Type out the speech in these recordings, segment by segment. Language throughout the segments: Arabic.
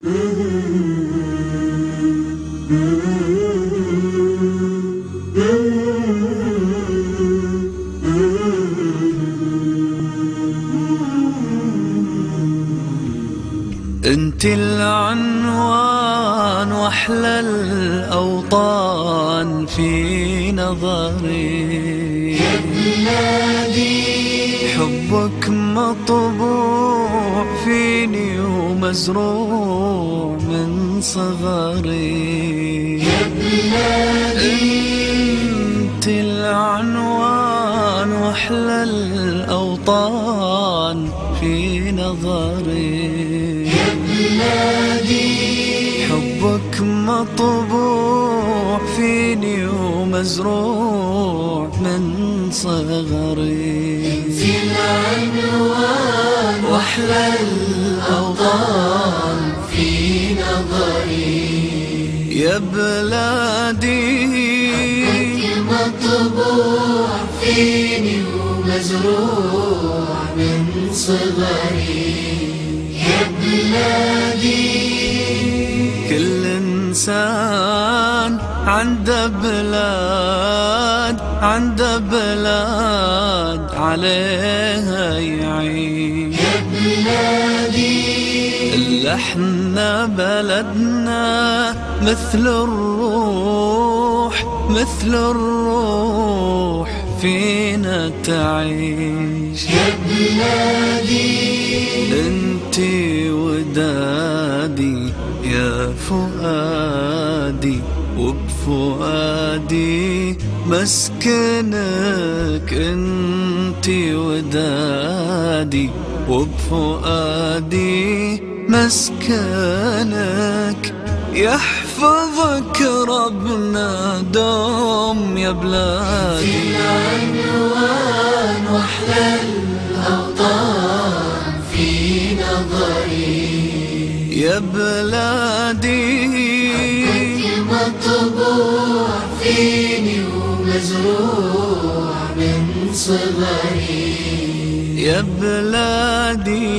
انت العنوان واحلى الاوطان في نظري يا بلادي، حبك مطبوع فيني ومزروع من صغري. يا بلادي، انت العنوان واحلى الاوطان في نظري. يا بلادي، حبك مطبوع فيني ومزروع من صغري. انت العنوان واحلى الاوطان في نظري. يا بلادي، حبك مطبوع فيني ومزروع من صغري. يا بلادي، كل إنسان عنده بلاد عليها يعيش. يا بلادي، إلا احنا بلدنا مثل الروح فينا تعيش. يا بلادي، انتي ودادي يا فؤادي، وبفؤادي مسكنك. انتي ودادي وبفؤادي مسكنك. يحفظك ربنا دوم يا بلادي. العنوان واحلى الاوطان في نظري. يا بلادي، حبك مطبوع فيني ومزروع من صغري. يا بلادي،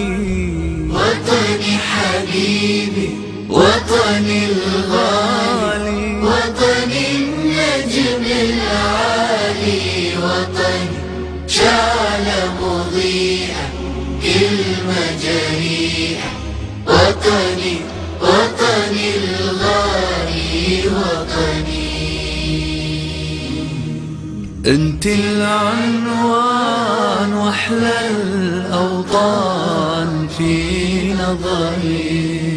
وطني حبيبي، وطني الغالي، وطني النجم العالي، وطني شعلة مضيئة كلمة جريئة. وطني الغالي، وطني. انت العنوان واحلى الاوطان في نظري.